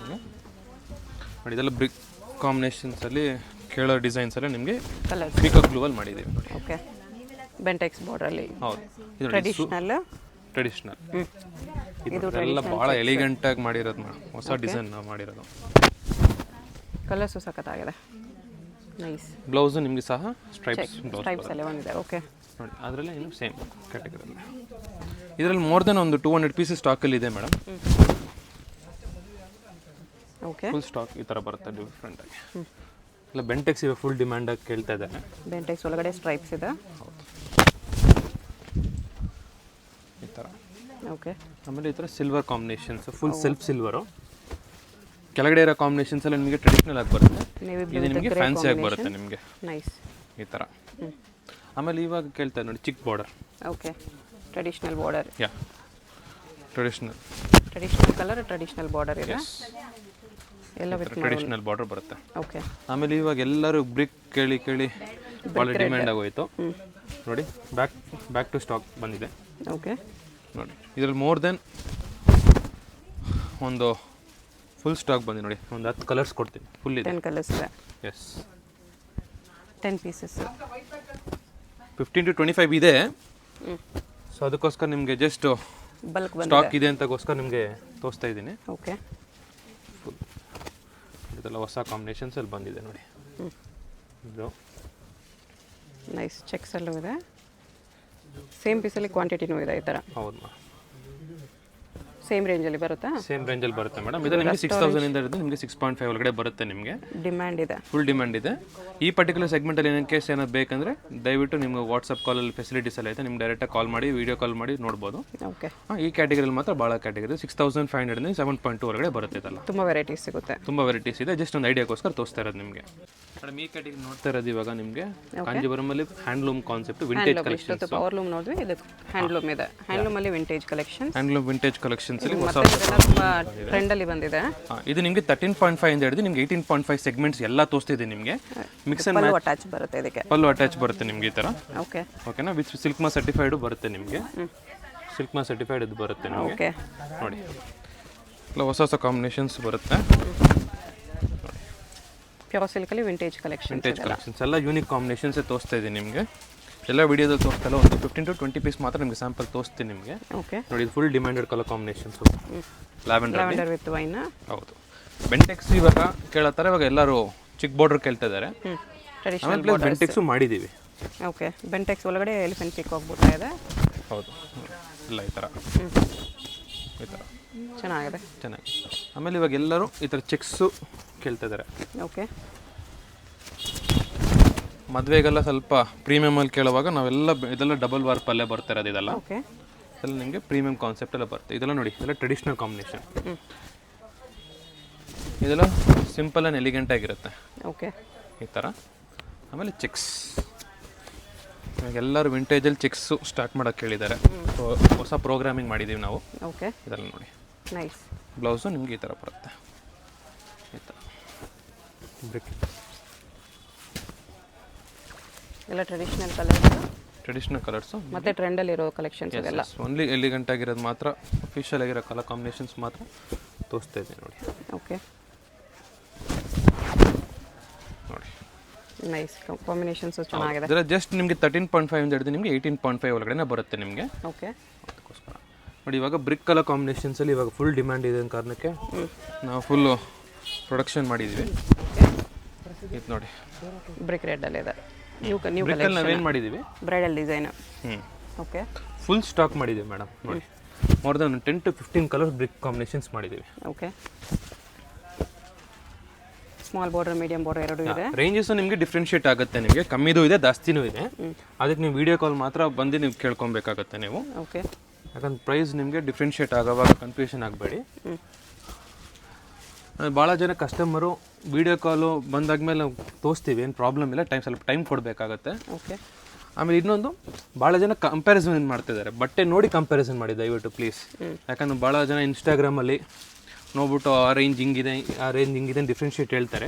B: ನೋಡಿ. ಇದೆಲ್ಲ ಬ್ರಿಕ್ ಕಾಂಬಿನೇಷನ್ಸಲ್ಲಿ ಕೇಳೋ ಡಿಸೈನ್ಸಲ್ಲಿ ನಿಮಗೆ
A: ಕಲರ್ಸ್
B: ಪೀಕಾಕ್ ಗ್ಲೂವಲ್ಲಿ ಮಾಡಿದ್ದೀವಿ ನೋಡಿ.
A: ಓಕೆ, ಬೆಂಟೆಕ್ಸ್ ಬಾರ್ಡ್ರಲ್ಲಿ.
B: ಹೌದು, ಇದು
A: ಟ್ರೆಡಿಷ್ನಲ್.
B: ಇದೆಲ್ಲ ಭಾಳ ಎಲಿಗೆಂಟಾಗಿ ಮಾಡಿರೋದು ಮೇಡಮ್, ಹೊಸ ಡಿಸೈನ್ ನಾವು ಮಾಡಿರೋದು.
A: ಕಲರ್ಸು ಸಖತ್ತಾಗಿದೆ. ನೈಸ್.
B: ಬ್ಲೌಸು ನಿಮಗೆ ಸಹ ಸ್ಟ್ರೈಪ್ಸ್
A: ಸ್ಟ್ರೈಪ್ಸ್ ಅಲ್ಲಿ ಬಂದಿದೆ. ಓಕೆ
B: ನೋಡಿ, ಅದರಲ್ಲೇ ಇನ್ನು ಸೇಮ್ ಕ್ಯಾಟಗರಿಯಲ್ಲಿ. ಇದರಲ್ಲಿ ಮೋರ್ ದೆನ್ ಒಂದು 200 ಪೀಸಸ್ ಸ್ಟಾಕಲ್ಲಿ ಇದೆ ಮೇಡಮ್.
A: ಓಕೆ,
B: ಫುಲ್ ಸ್ಟಾಕ್ ಈ ಥರ ಬರುತ್ತೆ ಡಿಫ್ರೆಂಟಾಗಿ. ಇಲ್ಲ ಬೆಂಟೆಕ್ಸ್ ಇವೆ ಫುಲ್ ಡಿಮ್ಯಾಂಡಾಗಿ ಕೇಳ್ತಾ ಇದ್ದಾರೆ.
A: ಬೆಂಟೆಕ್ಸ್ ಒಳಗಡೆ ಸ್ಟ್ರೈಪ್ಸ್ ಇದೆ.
B: ಹೌದು, ಈ ಥರ.
A: ಓಕೆ,
B: ಆಮೇಲೆ ಈ ಥರ silver combinations, full self silver. ಕೆಳಗಡೆ ಇರೋ ಕಾಂಬಿನೇಷನ್ಸ್ ಎಲ್ಲ ನಿಮಗೆ ಟ್ರೆಡಿಷ್ನಲ್ ಆಗಿ ಬರುತ್ತೆ, ಇದು ನಿಮಗೆ ಫ್ಯಾನ್ಸಿ ಆಗಿ ಬರುತ್ತೆ ನಿಮಗೆ.
A: ನೈಸ್,
B: ಈ ಥರ. ಆಮೇಲೆ ಇವಾಗ ಕೇಳ್ತಾರೆ ನೋಡಿ, chic border.
A: Okay, traditional border.
B: Yeah, traditional
A: colour, traditional border ಇದೆ. ಎಲ್ಲ ವಿತ್
B: ಟ್ರೆಡಿಷನಲ್ ಬಾರ್ಡರ್ ಬರುತ್ತೆ.
A: ಓಕೆ,
B: ಆಮೇಲೆ ಇವಾಗ ಎಲ್ಲರೂ ಬ್ರಿಕ್ ಕೇಳಿ ಭಾಳ ಡಿಮ್ಯಾಂಡ್ ಆಗೋಯ್ತು ನೋಡಿ. ಬ್ಯಾಕ್ ಟು ಸ್ಟಾಕ್ ಬಂದಿದೆ.
A: ಓಕೆ
B: ನೋಡಿ, ಇದರಲ್ಲಿ ಮೋರ್ ದೆನ್ ಒಂದು ಫುಲ್ ಸ್ಟಾಕ್ ಬಂದಿದೆ ನೋಡಿ. ಒಂದು 10 ಕಲರ್ಸ್ ಕೊಡ್ತೀನಿ, ಫುಲ್ ಇದೆ.
A: 10 ಕಲರ್ಸ್ ಇದೆ.
B: S,
A: 10 pieces.
B: 15 to 25 ಇದೆ. ಸೊ ಅದಕ್ಕೋಸ್ಕರ ನಿಮಗೆ ಜಸ್ಟ್
A: ಬಲ್ಕ್
B: ಸ್ಟಾಕ್ ಇದೆ ಅಂತಗೋಸ್ಕರ ನಿಮಗೆ ತೋರಿಸ್ತಾ ಇದ್ದೀನಿ.
A: ಓಕೆ,
B: ಫುಲ್ ಇದೆಲ್ಲ ಹೊಸ ಕಾಂಬಿನೇಷನ್ಸ್ ಅಲ್ಲಿ ಬಂದಿದೆ ನೋಡಿ. ಇದು
A: ನೈಸ್, ಚೆಕ್ಸಲ್ಲೂ ಇದೆ. ಸೇಮ್ ಪೀಸಲ್ಲಿ ಕ್ವಾಂಟಿಟಿನೂ ಇದೆ ಈ ಥರ.
B: ಹೌದು ಮಾ.
A: ಸೇಮ್ ರೇಂಜಲ್ಲಿ ಬರುತ್ತಾ?
B: ಸೇಮ್ ರೇಂಜಲ್ಲಿ ಬರುತ್ತೆ ಮೇಡಮ್. ಇದು ನಿಮಗೆ 6000 ಇಂದ ಹಿಡಿದು ನಿಮಗೆ 6.5 ಒಳಗಡೆ ಬರುತ್ತೆ ನಿಮಗೆ.
A: ಡಿಮ್ಯಾಂಡ್ ಇದೆ,
B: ಫುಲ್ ಡಿಮ್ಯಾಂಡ್ ಇದೆ. ಈ ಪರ್ಟಿಕ್ಯುಲರ್ ಸೆಗ್ಮೆಂಟಲ್ಲಿ ಏನೇನು ಕೇಸ್ ಏನಾದ್ರು ಬೇಕಂದರೆ ದಯವಿಟ್ಟು ನಿಮ್ಗೆ ವಾಟ್ಸಪ್ ಕಾಲಲ್ಲಿ ಫೆಸಿಲಿಟೀಸ್ ಎಲ್ಲ ಐತೆ, ನಿಮ್ಗೆ ಡೈರೆಕ್ಟಾಗಿ ಕಾಲ್ ಮಾಡಿ ವಿಡಿಯೋ ಕಾಲ್ ಮಾಡಿ ನೋಡ್ಬೋದು.
A: ಓಕೆ.
B: ಈ ಕ್ಯಾಟಗರಿಯಲ್ಲಿ ಮಾತ್ರ ಭಾಳ ಕ್ಯಾಟಗರಿ 6500 7.2 ಹೊರಗಡೆ ಬರುತ್ತೆ ಇದಲ್ಲ.
A: ತುಂಬ ವೆರೈಟೀಸ್ ಸಿಗುತ್ತೆ,
B: ತುಂಬ ವೆರೈಟೀಸ್ ಇದೆ. ಜಸ್ಟ್ ಒಂದು ಐಡಿಯಾಗೋಸ್ಕರ ತೋರಿಸ್ತಾ ಇರೋದು ನಿಮಗೆ ಮೇಡಮ್. ಈ ಕ್ಯಾಟಗರಿ ನೋಡ್ತಾ ಇರೋದು ಇವಾಗ ನಿಮಗೆ ಕಾಂಜೀವರಮಲ್ಲಿ handloom concept vintage collection.
A: Powerloom ನೋಡಿದ್ವಿ, ಇದು ಹ್ಯಾಂಡ್ಲೂಮ್ ಇದೆ. ಹ್ಯಾಂಡ್ಲೂಮಲ್ಲಿ vintage collection,
B: handloom vintage collections ಅಲ್ಲಿ ಹೊಸ
A: ತುಂಬ ಟ್ರೆಂಡಲ್ಲಿ ಬಂದಿದೆ.
B: ಇದು ನಿಮಗೆ 13.5 ಇಂದ ಹಿಡಿದು ನಿಮಗೆ 18.5 ಸೆಗ್ಮೆಂಟ್ಸ್ ಎಲ್ಲ ತೋರಿಸ್ತಿದೆ ನಿಮಗೆ. ಮಿಕ್ಸ್ ಅಂಡ್
A: ಪಲ್ಲು ಅಟ್ಯಾಚ್ ಬರುತ್ತೆ ಇದಕ್ಕೆ,
B: ಪಲ್ಲು ಅಟ್ಯಾಚ್ ಬರುತ್ತೆ ನಿಮಗೆ ಈ ಥರ.
A: ಓಕೆ
B: ಓಕೆನಾ, ವಿತ್ ಸಿಲ್ಕ್ ಮಾರ್ಕ್ ಸರ್ಟಿಫೈಡ್ ಬರುತ್ತೆ ನಿಮಗೆ. ಸಿಲ್ಕ್ ಮಾರ್ಕ್ ಸರ್ಟಿಫೈಡ್ ಇದು ಬರುತ್ತೆ ನಿಮಗೆ.
A: ಓಕೆ
B: ನೋಡಿ ಎಲ್ಲ ಹೊಸ ಹೊಸ ಕಾಂಬಿನೇಷನ್ಸ್ ಬರುತ್ತೆ.
A: ಪ್ಯೂರ್ ಸಿಲ್ಕಲ್ಲಿ ವಿಂಟೇಜ್ ಕಲೆಕ್ಷನ್ಸ್
B: ಎಲ್ಲ ಯೂನಿಕ್ ಕಾಂಬಿನೇಷನ್ಸ್ ತೋರಿಸ್ತಾ ಇದೆ ನಿಮಗೆ. ಎಲ್ಲ ವಿಡಿಯೋದಲ್ಲಿ ತೋರಿಸ್ತಲ್ಲ, ಒಂದು 15 to 20 ಪೀಸ್ ಮಾತ್ರ ನಿಮಗೆ ಸ್ಯಾಂಪಲ್ ತೋರಿಸ್ತೀನಿ ನಿಮಗೆ.
A: ಓಕೆ
B: ನೋಡಿ, ಇದು full demanded colour combinations. Lavender
A: with wine.
B: ಹೌದು. ಬೆಂಟೆಕ್ಸ್ ಇವಾಗ ಕೇಳತ್ತಾರೆ, ಇವಾಗ ಎಲ್ಲರೂ ಚಿಕ್ಕ ಬಾರ್ಡರ್ ಕೇಳ್ತಾ ಇದ್ದಾರೆ.
A: ಟ್ರೆಡಿಷನಲ್
B: ಬೆಂಟೆಕ್ಸು ಮಾಡಿದ್ದೀವಿ.
A: ಓಕೆ. ಬೆಂಟೆಕ್ಸ್ ಒಳಗಡೆ ಎಲಿಫೆಂಟ್ ಪಿಕ್ ಹೋಗ್ಬಿಡ್ತಾ ಇದೆ.
B: ಹೌದು, ಇಲ್ಲ ಈ ಥರ ಈ ಥರ
A: ಚೆನ್ನಾಗಿದೆ.
B: ಚೆನ್ನಾಗಿ. ಆಮೇಲೆ ಇವಾಗ ಎಲ್ಲರೂ ಈ ಥರ ಚೆಕ್ಸು ಕೇಳ್ತಾ ಇದ್ದಾರೆ.
A: ಓಕೆ.
B: ಮದುವೆಗೆಲ್ಲ ಸ್ವಲ್ಪ ಪ್ರೀಮಿಯಮಲ್ಲಿ ಕೇಳುವಾಗ ನಾವೆಲ್ಲ ಇದೆಲ್ಲ ಡಬಲ್ ವಾರ್ ಪಲ್ಯ ಬರ್ತಾ ಇರೋದು ಇದೆಲ್ಲ.
A: ಓಕೆ.
B: ಇದೆಲ್ಲ ನಿಮಗೆ ಪ್ರೀಮಿಯಂ ಕಾನ್ಸೆಪ್ಟ್ ಎಲ್ಲ ಬರುತ್ತೆ. ಇದೆಲ್ಲ ನೋಡಿ, ಇದೆಲ್ಲ ಟ್ರೆಡಿಷ್ನಲ್ ಕಾಂಬಿನೇಷನ್. ಇದೆಲ್ಲ ಸಿಂಪಲ್ ಆ್ಯಂಡ್ ಎಲಿಗೆಂಟ್ ಆಗಿರುತ್ತೆ.
A: ಓಕೆ.
B: ಈ ಥರ. ಆಮೇಲೆ ಚೆಕ್ಸ್, ಇವಾಗ ಎಲ್ಲರೂ ವಿಂಟೇಜಲ್ಲಿ ಚೆಕ್ಸು ಸ್ಟಾರ್ಟ್ ಮಾಡೋಕ್ಕೆ ಕೇಳಿದ್ದಾರೆ. ಹೊಸ ಪ್ರೋಗ್ರಾಮಿಂಗ್ ಮಾಡಿದ್ದೀವಿ ನಾವು.
A: ಓಕೆ.
B: ಇದೆಲ್ಲ ನೋಡಿ,
A: ನೈಸ್.
B: ಬ್ಲೌಸು ನಿಮಗೆ ಈ ಥರ ಬರುತ್ತೆ. ಈ ಥರ ಬ್ರಿಕ್
A: ಎಲ್ಲ ಟ್ರೆಡಿಷನಲ್
B: ಕಲರ್ಸು
A: ಮತ್ತೆ ಟ್ರೆಂಡಲ್ಲಿ ಇರೋ ಕಲೆಕ್ಷನ್ಸ್ ಇದೆಲ್ಲ.
B: ಓನ್ಲಿ ಎಲಿಗೆಂಟ್ ಆಗಿರೋದು ಮಾತ್ರ, ಅಫಿಷಿಯಲ್ ಆಗಿರೋ ಕಲರ್ ಕಾಂಬಿನೇಷನ್ಸ್ ಮಾತ್ರ ತೋರಿಸ್ತಾ ಇದ್ದೀನಿ ನೋಡಿ.
A: ಓಕೆ.
B: ನೋಡಿ,
A: ನೈಸ್ ಕಾಂಬಿನೇಷನ್ಸ್ ಚೆನ್ನಾಗಿದೆ.
B: ಇದರ ಜಸ್ಟ್ ನಿಮಗೆ 13.5 ಇಂದ ಹಿಡಿದು ನಿಮಗೆ 18.5 ಒಳಗಡೆ ಬರುತ್ತೆ ನಿಮಗೆ.
A: ಓಕೆ.
B: ಅದಕ್ಕೋಸ್ಕರ ನೋಡಿ, ಇವಾಗ ಬ್ರಿಕ್ ಕಲರ್ ಕಾಂಬಿನೇಷನ್ಸಲ್ಲಿ ಇವಾಗ ಫುಲ್ ಡಿಮ್ಯಾಂಡ್ ಇದೆ ಅನ್ನೋ ಕಾರಣಕ್ಕೆ ನಾವು ಫುಲ್ಲು ಪ್ರೊಡಕ್ಷನ್ ಮಾಡಿದ್ದೀವಿ. ಇದು ನೋಡಿ,
A: ಬ್ರಿಕ್ ರೆಡ್ಡಲ್ಲಿ ಇದೆ. ನ್ಯೂ
B: ಬ್ರಿಕ್ಕಲ್ಲಿ ನಾವೇನು ಮಾಡಿದ್ದೀವಿ,
A: bridal design. Okay.
B: Full stock ಮಾಡಿದ್ದೀವಿ ಮೇಡಮ್. ನೋಡಿ, more than 10 to 15 colours brick combinations ಮಾಡಿದ್ದೀವಿ.
A: Okay. Small border, medium border ಎರಡೂ ಇದೆ.
B: ರೇಂಜಸ್ಸು ನಿಮಗೆ ಡಿಫ್ರೆನ್ಷಿಯೇಟ್ ಆಗುತ್ತೆ. ನಿಮಗೆ ಕಮ್ಮಿದು ಇದೆ, ಜಾಸ್ತಿನೂ ಇದೆ. ಅದಕ್ಕೆ ನೀವು ವಿಡಿಯೋ ಕಾಲ್ ಮಾತ್ರ ಬಂದು ನೀವು ಕೇಳ್ಕೊಬೇಕಾಗತ್ತೆ ನೀವು.
A: ಓಕೆ.
B: ಯಾಕಂದ್ರೆ ಪ್ರೈಸ್ ನಿಮಗೆ ಡಿಫ್ರೆನ್ಷಿಯೇಟ್ ಆಗೋವಾಗ ಕನ್ಫ್ಯೂಷನ್ ಆಗಬೇಡಿ. ಭಾಳ ಜನ ಕಸ್ಟಮರು ವಿಡಿಯೋ ಕಾಲು ಬಂದಾದ್ಮೇಲೆ ನಾವು ತೋರಿಸ್ತೀವಿ, ಏನು ಪ್ರಾಬ್ಲಮ್ ಇಲ್ಲ, ಸ್ವಲ್ಪ ಟೈಮ್ ಕೊಡಬೇಕಾಗತ್ತೆ.
A: ಓಕೆ.
B: ಆಮೇಲೆ ಇನ್ನೊಂದು, ಭಾಳ ಜನ ಕಂಪ್ಯಾರಿಸನ್ ಮಾಡ್ತಿದ್ದಾರೆ. ಬಟ್ಟೆ ನೋಡಿ ಕಂಪ್ಯಾರಿಸನ್ ಮಾಡಿ ದಯವಿಟ್ಟು ಪ್ಲೀಸ್. ಯಾಕಂದ್ರೆ ಭಾಳ ಜನ ಇನ್ಸ್ಟಾಗ್ರಾಮಲ್ಲಿ ನೋಡ್ಬಿಟ್ಟು ಆ ರೇಂಜ್ ಹಿಂಗಿದೆ ಡಿಫ್ರೆನ್ಷಿಯೇಟ್ ಹೇಳ್ತಾರೆ.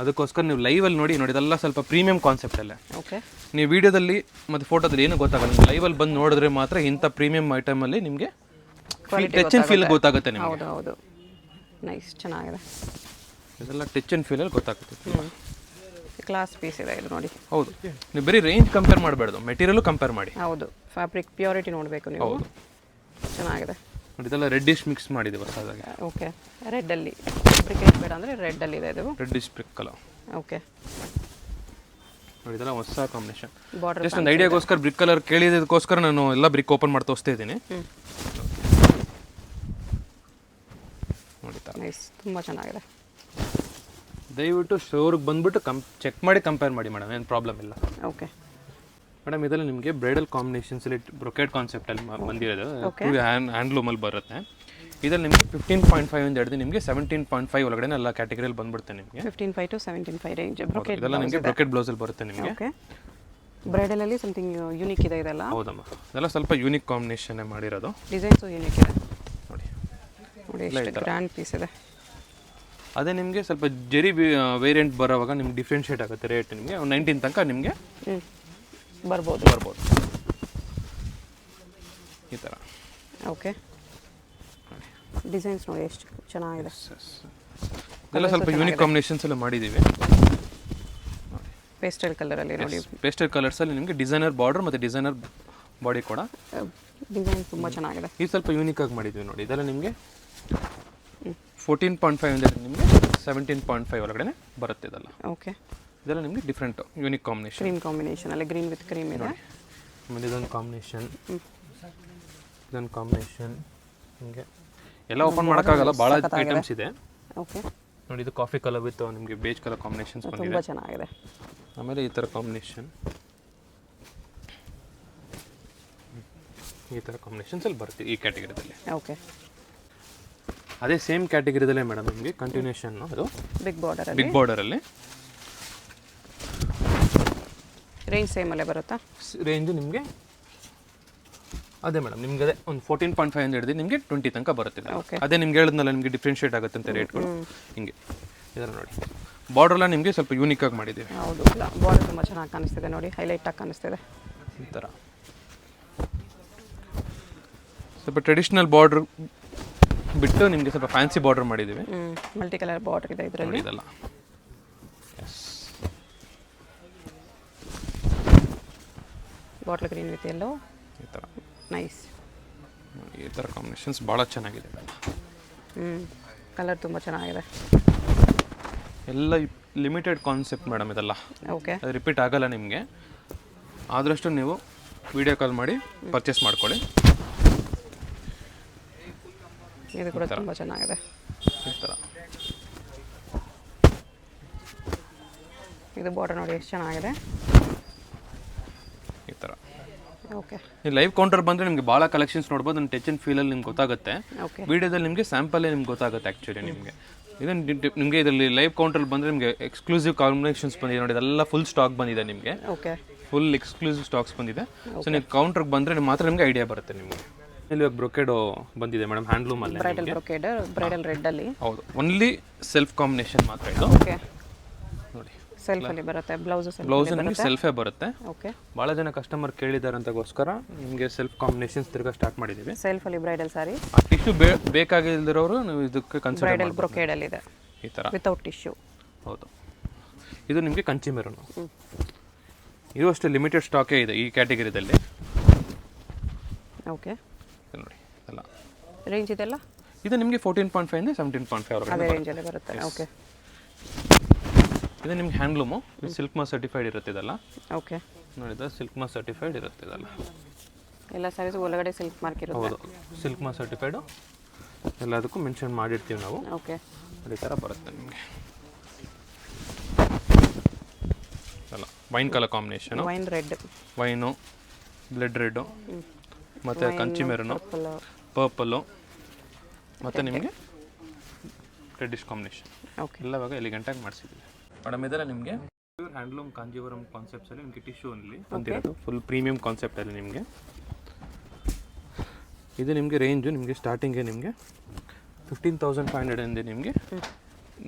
B: ಅದಕ್ಕೋಸ್ಕರ ನೀವು ಲೈವಲ್ಲಿ ನೋಡಿ ಇದೆಲ್ಲ ಸ್ವಲ್ಪ ಪ್ರೀಮಿಯಂ ಕಾನ್ಸೆಪ್ಟಲ್ಲೇ.
A: ಓಕೆ.
B: ನೀವು ವಿಡಿಯೋದಲ್ಲಿ ಮತ್ತು ಫೋಟೋದಲ್ಲಿ ಏನೂ ಗೊತ್ತಾಗಲ್ಲ, ನೀವು ಲೈವಲ್ಲಿ ಬಂದು ನೋಡಿದ್ರೆ ಮಾತ್ರ ಇಂಥ ಪ್ರೀಮಿಯಂ ಐಟಮಲ್ಲಿ ನಿಮಗೆ ಟಚ್ ಆ್ಯಂಡ್ ಫೀಲ್ ಗೊತ್ತಾಗುತ್ತೆ ನಿಮಗೆ.
A: ಹೌದು ಹೌದು, ನೈಸ್, ಚೆನ್ನಾಗಿದೆ.
B: ಇದೆಲ್ಲ ಟಚ್ ಆ್ಯಂಡ್ ಫೀಲಲ್ಲಿ ಗೊತ್ತಾಗುತ್ತೆ.
A: ಕ್ಲಾಸ್ ಪೀಸ್ ಇದೆ ಇದು ನೋಡಿ.
B: ಹೌದು, ನೀವು ಬರೀ ರೇಂಜ್ ಕಂಪೇರ್ ಮಾಡಬೇಡ್ದು, ಮೆಟೀರಿಯಲು ಕಂಪೇರ್ ಮಾಡಿ.
A: ಹೌದು, ಫ್ಯಾಬ್ರಿಕ್ ಪ್ಯೂರಿಟಿ ನೋಡಬೇಕು ನೀವು.
B: ಹೌದು,
A: ಚೆನ್ನಾಗಿದೆ.
B: ನೋಡಿ ಇದೆಲ್ಲ ರೆಡ್ಡಿಶ್ ಮಿಕ್ಸ್ ಮಾಡಿದ್ದೀವಿ ಹೊಸದಾಗಿ.
A: ಓಕೆ. ರೆಡ್ಡಲ್ಲಿ ಬ್ರಿಕ್ ಬೇಡ ಅಂದರೆ ರೆಡ್ಡಲ್ಲಿ ಇದೆ ಇದು.
B: Reddish brick colour.
A: ಓಕೆ.
B: ನೋಡಿ ಇದೆಲ್ಲ ಹೊಸ ಕಾಂಬಿನೇಷನ್.
A: ಬಾರ್ಡರ್
B: ಜಸ್ಟ್ ಒಂದು ಐಡಿಯಾಗೋಸ್ಕರ ಬ್ರಿಕ್ ಕಲರ್ ಕೇಳಿದಕ್ಕೋಸ್ಕರ ನಾನು ಎಲ್ಲ ಬ್ರಿಕ್ ಓಪನ್ ಮಾಡಿ ತೋರಿಸ್ತಾ ಇದ್ದೀನಿ. ನೋಡಿ,
A: ನೈಸ್, ತುಂಬ ಚೆನ್ನಾಗಿದೆ.
B: ದಯವಿಟ್ಟು ಸ್ಟೋರ್ಗೆ ಬಂದುಬಿಟ್ಟು ಚೆಕ್ ಮಾಡಿ ಕಂಪೇರ್ ಮಾಡಿ ಮೇಡಮ್, ಏನು ಪ್ರಾಬ್ಲಮ್ ಇಲ್ಲ.
A: ಓಕೆ
B: ಮೇಡಮ್, ಇದೆಲ್ಲ ನಿಮಗೆ ಬ್ರೈಡಲ್ ಕಾಂಬಿನೇಷನ್ಸಲ್ಲಿ ಬ್ರೊಕೆಟ್ ಕಾನ್ಸೆಪ್ಟಲ್ಲಿ ಬಂದಿರೋದು, ಹ್ಯಾಂಡ್ಲೂಮಲ್ಲಿ ಬರುತ್ತೆ. ಇದರಲ್ಲಿ ನಿಮಗೆ 15.5 ಇಂದ ಹಿಡಿದು ನಿಮಗೆ 17.5 ಒಳಗಡೆ ಎಲ್ಲ ಕ್ಯಾಟಗರಿಯಲ್ಲಿ ಬಂದ್ಬಿಡುತ್ತೆ ನಿಮಗೆ.
A: 15.5 to 17.5 ರೇಂಜ್. ಬ್ರೊಕೆಟ್
B: ಇದೆಲ್ಲ ನಿಮಗೆ ಬ್ರೊಕೆಟ್ ಬ್ಲೌಸಲ್ಲಿ ಬರುತ್ತೆ ನಿಮಗೆ.
A: ಓಕೆ. ಬ್ರೈಡಲಲ್ಲಿ ಸಮಥಿಂಗ್ ಯೂನಿಕ್ ಇದೆ ಇದೆಲ್ಲ.
B: ಹೌದಮ್ಮ, ಇದೆಲ್ಲ ಸ್ವಲ್ಪ ಯೂನಿಕ್ ಕಾಂಬಿನೇಷನ್ನೇ ಮಾಡಿರೋದು.
A: ಡಿಸೈನ್ಸು ಯೂನಿಕ್ ಇದೆ
B: ನೋಡಿ.
A: ನೋಡಿ ಎಷ್ಟು ಗ್ರ್ಯಾಂಡ್ ಪೀಸ್ ಇದೆ.
B: ಅದೇ ನಿಮಗೆ ಸ್ವಲ್ಪ ಜೆರಿ ವೇರಿಯಂಟ್ ಬರೋವಾಗ ನಿಮ್ಗೆ ಡಿಫ್ರೆನ್ಷಿಯೇಟ್ ಆಗುತ್ತೆ ರೇಟ್. ನಿಮಗೆ 19 ತನಕ ನಿಮಗೆ
A: ಬರ್ಬೋದು.
B: ಈ ಥರ.
A: ಓಕೆ. ಡಿಸೈನ್ಸ್ ನೋಡಿ ಎಷ್ಟು ಚೆನ್ನಾಗಿದೆ.
B: ಇದೆಲ್ಲ ಸ್ವಲ್ಪ ಯೂನಿಕ್ ಕಾಂಬಿನೇಷನ್ಸ್ ಎಲ್ಲ ಮಾಡಿದ್ದೀವಿ.
A: ಪೇಸ್ಟಲ್ ಕಲರಲ್ಲಿ ನೋಡಿ,
B: ಪೇಸ್ಟಲ್ ಕಲರ್ಸಲ್ಲಿ ನಿಮಗೆ ಡಿಸೈನರ್ ಬಾರ್ಡರ್ ಮತ್ತು ಡಿಸೈನರ್ ಬಾಡಿ ಕೂಡ
A: ಡಿಸೈನ್ ತುಂಬ ಚೆನ್ನಾಗಿದೆ.
B: ಇದು ಸ್ವಲ್ಪ ಯೂನಿಕ್ ಆಗಿ ಮಾಡಿದ್ದೀವಿ ನೋಡಿ. ಇದೆಲ್ಲ ನಿಮಗೆ 14.5 ಇಂದ ನಿಮಗೆ 17.5 ಒಳಗಡೆ ಬರುತ್ತೆ ಇದೆಲ್ಲ.
A: ಓಕೆ.
B: ಇದೆಲ್ಲ ನಿಮಗೆ different unique combination.
A: Cream combination ಅಲ್ಲಿ ಗ್ರೀನ್ ವಿತ್ ಕ್ರೀಮ್ ಇದೆ.
B: ಆಮೇಲೆ ಇದೊಂದು ಕಾಂಬಿನೇಷನ್, ನಿಮಗೆ ಎಲ್ಲ ಓಪನ್ ಮಾಡೋಕ್ಕಾಗಲ್ಲ, ಭಾಳ ಐಟಮ್ಸ್ ಇದೆ.
A: ಓಕೆ
B: ನೋಡಿ, ಇದು ಕಾಫಿ ಕಲರ್ ವಿತ್ ನಿಮಗೆ ಬೇಜ್ ಕಲರ್ ಕಾಂಬಿನೇಷನ್ಸ್ ಬಂದಿದೆ.
A: ತುಂಬ ಚೆನ್ನಾಗಿದೆ.
B: ಆಮೇಲೆ ಈ ಥರ ಕಾಂಬಿನೇಷನ್, ಈ ಥರ ಕಾಂಬಿನೇಷನ್ಸಲ್ಲಿ ಬರುತ್ತೆ ಈ ಕ್ಯಾಟಗರಿದಲ್ಲಿ.
A: ಓಕೆ,
B: ಅದೇ ಸೇಮ್ ಕ್ಯಾಟಗರಿದಲ್ಲೇ ಮೇಡಮ್ ನಿಮಗೆ ಕಂಟಿನ್ಯೂಷನ್ ಅದು
A: ಬಿಗ್
B: ಬಾರ್ಡರಲ್ಲಿ.
A: ರೇಂಜ್ ಸೇಮಲ್ಲೇ ಬರುತ್ತಾ?
B: ರೇಂಜು ನಿಮಗೆ ಅದೇ ಮೇಡಮ್, ನಿಮ್ಗೆ ಅದೇ ಒಂದು 14.5 ಅಂತ ಹಿಡಿದು ನಿಮಗೆ 20 ತನಕ ಬರುತ್ತೆ. ಅದೇ ನಿಮ್ಗೆ ಹೇಳಿದ್ನಲ್ಲ, ನಿಮಗೆ ಡಿಫ್ರೆನ್ಷಿಯೇಟ್ ಆಗುತ್ತೆ ಅಂತ ರೇಟ್ಗಳು. ಹಿಂಗೆ ಇದನ್ನು ನೋಡಿ, ಬಾರ್ಡ್ರೆಲ್ಲ ನಿಮಗೆ ಸ್ವಲ್ಪ ಯೂನಿಕ್ ಆಗಿ ಮಾಡಿದ್ದೀವಿ.
A: ಹೌದು, ಬಾರ್ಡರ್ ತುಂಬ ಚೆನ್ನಾಗಿ ಕಾಣಿಸ್ತಿದೆ ನೋಡಿ, ಹೈಲೈಟ್ ಆಗಿ ಕಾಣಿಸ್ತಿದೆ.
B: ಈ ಥರ ಸ್ವಲ್ಪ ಟ್ರೆಡಿಷ್ನಲ್ ಬಾರ್ಡ್ರ್ ಬಿಟ್ಟು ನಿಮಗೆ ಸ್ವಲ್ಪ ಫ್ಯಾನ್ಸಿ ಬಾರ್ಡರ್ ಮಾಡಿದ್ದೀವಿ.
A: ಮಲ್ಟಿ ಕಲರ್ ಬಾರ್ಡರ್ ಇದೆ ಇದರಲ್ಲಿ.
B: ಇದೆಲ್ಲ
A: ಬಾಟ್ಲ್ ಗ್ರೀನ್ ವಿತ್ ಎಲ್ಲೋ,
B: ಈ ಥರ
A: ನೈಸ್.
B: ಈ ಥರ ಕಾಂಬಿನೇಷನ್ಸ್ ಭಾಳ ಚೆನ್ನಾಗಿದೆ.
A: ಕಲರ್ ತುಂಬ ಚೆನ್ನಾಗಿದೆ.
B: ಎಲ್ಲ ಲಿಮಿಟೆಡ್ ಕಾನ್ಸೆಪ್ಟ್ ಮೇಡಮ್ ಇದೆಲ್ಲ.
A: ಓಕೆ,
B: ಅದು ರಿಪೀಟ್ ಆಗಲ್ಲ ನಿಮಗೆ. ಆದಷ್ಟು ನೀವು ವಿಡಿಯೋ ಕಾಲ್ ಮಾಡಿ ಪರ್ಚೇಸ್ ಮಾಡ್ಕೊಳ್ಳಿ.
A: ಇದು ಕೂಡ ತುಂಬ ಚೆನ್ನಾಗಿದೆ.
B: ಈ ಥರ
A: ಇದು ಬಾರ್ಡರ್ ನೋಡಿ ಎಷ್ಟು ಚೆನ್ನಾಗಿದೆ.
B: ಈ ಥರ
A: ಓಕೆ,
B: ನೀವು ಲೈವ್ ಕೌಂಟರ್ ಬಂದರೆ ನಿಮಗೆ ಭಾಳ ಕಲೆಕ್ಷನ್ಸ್ ನೋಡ್ಬೋದು. ನನ್ನ ಟಚ್ ಆ್ಯಂಡ್ ಫೀಲಲ್ಲಿ ನಿಮ್ಗೆ ಗೊತ್ತಾಗುತ್ತೆ.
A: ಓಕೆ,
B: ವಿಡಿಯೋದಲ್ಲಿ ನಿಮಗೆ ಸ್ಯಾಂಪಲ್ಲೇ ನಿಮ್ಗೆ ಗೊತ್ತಾಗುತ್ತೆ ಆ್ಯಕ್ಚುಲಿ ನಿಮಗೆ. ನಿಮಗೆ ಇದರಲ್ಲಿ ಲೈವ್ ಕೌಂಟ್ರಲ್ಲಿ ಬಂದರೆ ನಿಮಗೆ ಎಕ್ಸ್ಕ್ಲೂಸಿವ್ ಕಾಂಬಿನೇಷನ್ಸ್ ಬಂದಿದೆ ನೋಡಿ, ಇದೆಲ್ಲ ಫುಲ್ ಸ್ಟಾಕ್ ಬಂದಿದೆ ನಿಮಗೆ.
A: ಓಕೆ,
B: ಫುಲ್ ಎಕ್ಸ್ಕ್ಲೂಸಿವ್ ಸ್ಟಾಕ್ಸ್ ಬಂದಿದೆ. ಸೊ ನೀವು ಕೌಂಟ್ರಿಗೆ ಬಂದರೆ ಮಾತ್ರ ನಿಮಗೆ ಐಡಿಯಾ ಬರುತ್ತೆ ನಿಮಗೆ. ಇಲ್ಲಿ ಇವಾಗ ಬ್ರೊಕೇಡೋ ಬಂದಿದೆ ಮೇಡಮ್, ಹ್ಯಾಂಡ್ಲೂಮಲ್ಲಿ.
A: ಬ್ರೈಡಲ್ ಬ್ರೊಕೇಡ್, ಬ್ರೈಡಲ್ ರೆಡ್ಡಲ್ಲಿ.
B: ಹೌದು, ಓನ್ಲಿ ಸೆಲ್ಫ್ ಕಾಂಬಿನೇಷನ್ ಮಾತ್ರ ಇದು.
A: ಓಕೆ,
B: ನೋಡಿ
A: ಸೆಲ್ಫಲ್ಲಿ ಬರುತ್ತೆ. ಬ್ಲೌಸ್
B: ನಿಮಗೆ ಸೆಲ್ಫೇ ಬರುತ್ತೆ.
A: ಓಕೆ,
B: ಭಾಳ ಜನ ಕಸ್ಟಮರ್ ಕೇಳಿದ್ದಾರೆ ಅಂತಗೋಸ್ಕರ ನಿಮಗೆ ಸೆಲ್ಫ್ ಕಾಂಬಿನೇಷನ್ಸ್ ತಿರ್ಗಾ ಸ್ಟಾರ್ಟ್ ಮಾಡಿದ್ದೀವಿ.
A: ಸೆಲ್ಫಲ್ಲಿ ಬ್ರೈಡಲ್ ಸಾರಿ.
B: ಆ ಟಿಶ್ಯೂ ಬೇಕಾಗಿಲ್ದಿರೋರು ನೀವು ಇದಕ್ಕೆ ಕನ್ಸಿಡರ್
A: ಬ್ರೈಡಲ್ ಬ್ರೊಕೇಡಲ್ಲಿ ಇದೆ
B: ಈ ಥರ
A: ವಿತೌಟ್ ಟಿಶ್ಯೂ.
B: ಹೌದು, ಇದು ನಿಮಗೆ ಕಂಚಿ ಮೆರೂನು. ಇದು ಅಷ್ಟೇ ಲಿಮಿಟೆಡ್ ಸ್ಟಾಕೇ ಇದೆ ಈ ಕ್ಯಾಟಗರಿದಲ್ಲಿ.
A: ಓಕೆ,
B: ನೋಡಿ ಎಲ್ಲ
A: ರೇಂಜ್ ಇದೆಲ್ಲ.
B: ಇದು ನಿಮಗೆ 14.5 ಇಂದ 17.5
A: ಅದೇ
B: ಹೊರಗಡೆ
A: ರೇಂಜಲ್ಲಿ ಬರುತ್ತೆ. ಓಕೆ,
B: ಇದು ನಿಮ್ಗೆ ಹ್ಯಾಂಡ್ಲೂಮು, ಸಿಲ್ಕ್ ಮಾರ್ಕ್ ಸರ್ಟಿಫೈಡ್ ಇರುತ್ತೆ ಇದೆಲ್ಲ.
A: ಓಕೆ,
B: ನೋಡಿದ ಸಿಲ್ಕ್ ಮಾರ್ಕ್ ಸರ್ಟಿಫೈಡ್ ಇರುತ್ತೆ ಇದೆಲ್ಲ.
A: ಎಲ್ಲ ಸ್ಯಾರೀಸ್ ಒಳಗಡೆ ಸಿಲ್ಕ್ ಮಾರ್ಕ್ ಇರುತ್ತೆ.
B: ಹೌದು, ಸಿಲ್ಕ್ ಮಾರ್ಕ್ ಸರ್ಟಿಫೈಡು ಎಲ್ಲದಕ್ಕೂ ಮೆನ್ಷನ್ ಮಾಡಿರ್ತೀವಿ ನಾವು.
A: ಓಕೆ,
B: ಅದೇ ಥರ ಬರುತ್ತೆ ನಿಮಗೆ. ಅಲ್ಲ, wine colour combination,
A: wine red,
B: wine, blood red, ಮತ್ತು ಕಂಚಿ ಮೆರೂನು, ಪರ್ಪಲ್ಲು, ಮತ್ತು ನಿಮಗೆ ರೆಡ್ಡಿಶ್ ಕಾಂಬಿನೇಷನ್.
A: ಓಕೆ,
B: ಎಲ್ಲವಾಗ ಎಲಿಗೆಂಟಾಗಿ ಮಾಡಿಸಿದ್ದೀವಿ ಮೇಡಮ್. ಇದೆಲ್ಲ ನಿಮಗೆ ಪ್ಯೂರ್ ಹ್ಯಾಂಡ್ಲೂಮ್ ಕಾಂಜೀವರಂ ಕಾನ್ಸೆಪ್ಟ್ಸಲ್ಲಿ ನಿಮಗೆ ಟಿಶ್ಯೂನಲ್ಲಿ ಬಂದಿರೋದು, ಫುಲ್ ಪ್ರೀಮಿಯಂ ಕಾನ್ಸೆಪ್ಟಲ್ಲಿ ನಿಮಗೆ. ಇದು ನಿಮಗೆ ರೇಂಜು ನಿಮಗೆ ಸ್ಟಾರ್ಟಿಂಗ್ಗೆ ನಿಮಗೆ 15,500 ಇಂದ ನಿಮಗೆ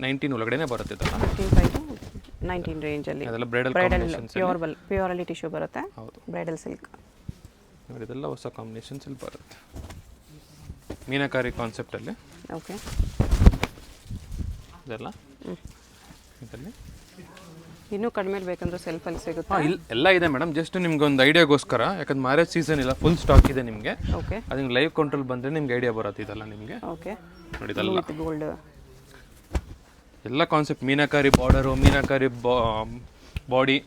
B: 19 ಒಳಗಡೆ ಬರುತ್ತೆ ಇದೆಲ್ಲ.
A: 19 ರೇಂಜಲ್ಲಿ
B: ಅದೆಲ್ಲ ಬ್ರೈಡಲ್
A: ಪ್ಯೂರಲ್ಲಿ ಟಿಶ್ಯೂ ಬರುತ್ತೆ.
B: ಹೌದು,
A: ಬ್ರೈಡಲ್ ಸಿಲ್ಕ್
B: ನೋಡಿ, ಇದೆಲ್ಲ ಹೊಸ ಕಾಂಬಿನೇಷನ್ಸಲ್ಲಿ ಬರುತ್ತೆ. ಮೀನಾಕಾರಿ ಕಾನ್ಸೆಪ್ಟಲ್ಲಿ.
A: ಓಕೆ,
B: ಇದೆಲ್ಲ ಇದರಲ್ಲಿ
A: ಇನ್ನೂ ಕಡಿಮೆ ಬೇಕಂದ್ರೆ ಸೆಲ್ಫಲ್ಲಿ ಸಿಗುತ್ತೆ.
B: ಹಾಂ, ಎಲ್ಲ ಇದೆ ಮೇಡಮ್. ಜಸ್ಟ್ ನಿಮ್ಗೆ ಒಂದು ಐಡಿಯಾಗೋಸ್ಕರ, ಯಾಕಂದ್ರೆ ಮ್ಯಾರೇಜ್ ಸೀಸನ್ ಇಲ್ಲ, ಫುಲ್ ಸ್ಟಾಕ್ ಇದೆ ನಿಮಗೆ.
A: ಓಕೆ,
B: ಅದು ಲೈವ್ ಕೌಂಟ್ರಲ್ಲಿ ಬಂದರೆ ನಿಮ್ಗೆ ಐಡಿಯಾ ಬರುತ್ತೆ ಇದೆಲ್ಲ ನಿಮಗೆ.
A: ಓಕೆ,
B: ನೋಡಿ ಇದೆಲ್ಲ
A: ಗೋಲ್ಡ್
B: ಎಲ್ಲ concept, meenakari border, meenakari body,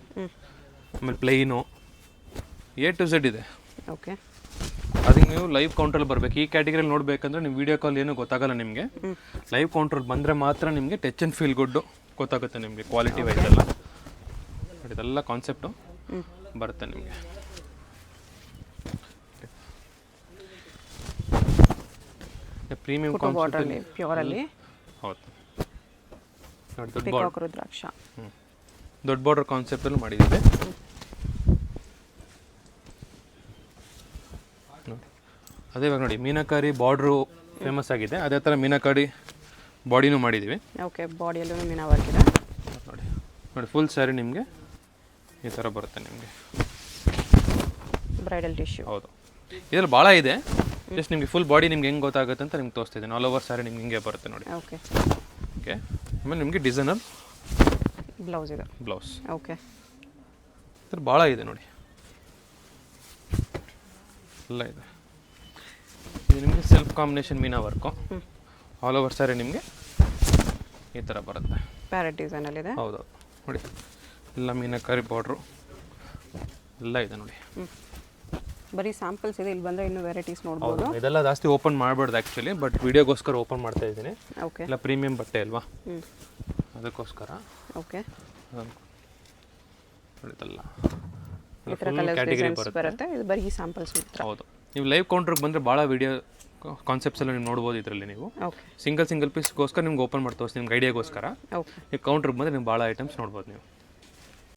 B: ಆಮೇಲೆ ಪ್ಲೈನು, A to Z ಇದೆ.
A: ಓಕೆ,
B: ಅದಕ್ಕೆ ನೀವು ಲೈವ್ ಕೌಂಟ್ರಲ್ಲಿ ಬರಬೇಕು. ಈ ಕ್ಯಾಟಗರಿಯಲ್ಲಿ ನೋಡಬೇಕಂದ್ರೆ ನೀವು ವೀಡಿಯೋ ಕಾಲ್ ಏನೂ ಗೊತ್ತಾಗಲ್ಲ ನಿಮಗೆ. ಲೈವ್ ಕೌಂಟ್ರಲ್ಲಿ ಬಂದರೆ ಮಾತ್ರ ನಿಮಗೆ ಟಚ್ ಆ್ಯಂಡ್ ಫೀಲ್ ಗುಡ್ಡು ಗೊತ್ತಾಗುತ್ತೆ ನಿಮಗೆ, ಕ್ವಾಲಿಟಿ ವೈಸ್ ಎಲ್ಲ. ನೋಡಿ ಇದೆಲ್ಲ ಕಾನ್ಸೆಪ್ಟು ಬರುತ್ತೆ ನಿಮಗೆ. ಪ್ರೀಮಿಯಂ ಕಾನ್ಸೆಪ್ಟ್
A: ಪ್ಯೂರಲ್ಲಿ.
B: ಹೌದು, ನೋಡಿ ದೊಡ್ಡ
A: ಪಿಕಾಕ್ ರುದ್ರಾಕ್ಷ,
B: ದೊಡ್ಡ ಬಾರ್ಡರ್ ಕಾನ್ಸೆಪ್ಟಲ್ಲಿ ಮಾಡಿದ್ದೀವಿ. ನೋಡಿ ಅದೇ ಇವಾಗ ನೋಡಿ, ಮೀನಾಕಾರಿ ಬಾರ್ಡ್ರು ಫೇಮಸ್ ಆಗಿದೆ, ಅದೇ ಥರ ಮೀನಾಕಾರಿ ಬಾಡಿನೂ ಮಾಡಿದ್ದೀವಿ.
A: ಓಕೆ, ಬಾಡಿಯಲ್ಲೂ ಮೀನಾ ವರ್ಕ್ ಇದೆ.
B: ನೋಡಿ ನೋಡಿ, ಫುಲ್ ಸ್ಯಾರಿ ನಿಮಗೆ ಈ ಥರ ಬರುತ್ತೆ ನಿಮಗೆ.
A: Bridal tissue.
B: ಹೌದು, ಇದರಲ್ಲಿ ಭಾಳ ಇದೆ. ಜಸ್ಟ್ ನಿಮಗೆ ಫುಲ್ ಬಾಡಿ ನಿಮ್ಗೆ ಹೆಂಗೆ ಗೊತ್ತಾಗುತ್ತೆ ಅಂತ ನಿಮ್ಗೆ ತೋರಿಸ್ತಿದ್ದೀನಿ. ಆಲ್ ಓವರ್ ಸ್ಯಾರಿ ನಿಮ್ಗೆ ಹಿಂಗೆ ಬರುತ್ತೆ ನೋಡಿ.
A: ಓಕೆ,
B: ಓಕೆ, ಆಮೇಲೆ ನಿಮಗೆ ಡಿಸೈನರ್
A: ಬ್ಲೌಸ್ ಇದೆ.
B: ಬ್ಲೌಸ್.
A: ಓಕೆ,
B: ಇದ್ರ ಭಾಳ ಇದೆ ನೋಡಿ, ಎಲ್ಲ ಇದೆ. ಇದು ನಿಮಗೆ ಸೆಲ್ಫ್ ಕಾಂಬಿನೇಷನ್ ಮೀನಾ ವರ್ಕು, ಆಲ್ ಓವರ್ ಸ್ಯಾರಿ ನಿಮಗೆ ಈ ಥರ ಬರುತ್ತೆ.
A: ಪ್ಯಾರೆಟ್ ಡಿಸೈನಲ್ಲಿದೆ.
B: ಹೌದು, ನೋಡಿ ಎಲ್ಲ ಮೀನಾಕಾರಿ ಬಾರ್ಡ್ರು ಎಲ್ಲ ಇದೆ ನೋಡಿ.
A: ಬರೀ ಸ್ಯಾಂಪಲ್ಸ್ ಇದೆ, ಇಲ್ಲಿ ಬಂದರೆ ಇನ್ನೂ ವೆರೈಟೀಸ್ ನೋಡ್ಬೋದು.
B: ಹೌದು, ಇದೆಲ್ಲ ಜಾಸ್ತಿ ಓಪನ್ ಮಾಡಬಾರ್ದು ಆ್ಯಕ್ಚುಲಿ, ಬಟ್ ವಿಡಿಯೋಗೋಸ್ಕರ ಓಪನ್ ಮಾಡ್ತಾ ಇದ್ದೀನಿ.
A: ಓಕೆ,
B: ಎಲ್ಲ ಪ್ರೀಮಿಯಂ ಬಟ್ಟೆ ಅಲ್ವಾ, ಅದಕ್ಕೋಸ್ಕರ.
A: ಓಕೆ,
B: ಇದೆಲ್ಲ
A: ಈ ಥರ ಕಲರ್ಸ್ ಡಿಸೈನ್ಸ್ ಬರುತ್ತೆ. ಇದು ಬರೀ ಸ್ಯಾಂಪಲ್ಸ್ ಮಾತ್ರ.
B: ಹೌದು, ನೀವು ಲೈವ್ ಕೌಂಟ್ರಿಗೆ ಬಂದರೆ ಭಾಳ ವಿಡಿಯೋ ಕಾನ್ಸೆಪ್ಟ್ಸ್ ಎಲ್ಲ ನೀವು ನೋಡ್ಬೋದು ಇದರಲ್ಲಿ. ನೀವು
A: ಓಕೆ,
B: ಸಿಂಗಲ್ ಪೀಸ್ಗೋಸ್ಕರ ನಿಮ್ಗೆ ಓಪನ್ ಮಾಡಿ ತೋರಿಸಿ, ನಿಮ್ಗೆ ಐಡಿಯಾಗೋಸ್ಕರ.
A: ಓಕೆ,
B: ನೀವು ಕೌಂಟ್ರಿಗೆ ಬಂದರೆ ನೀವು ಭಾಳ ಐಟಮ್ಸ್ ನೋಡ್ಬೋದು ನೀವು.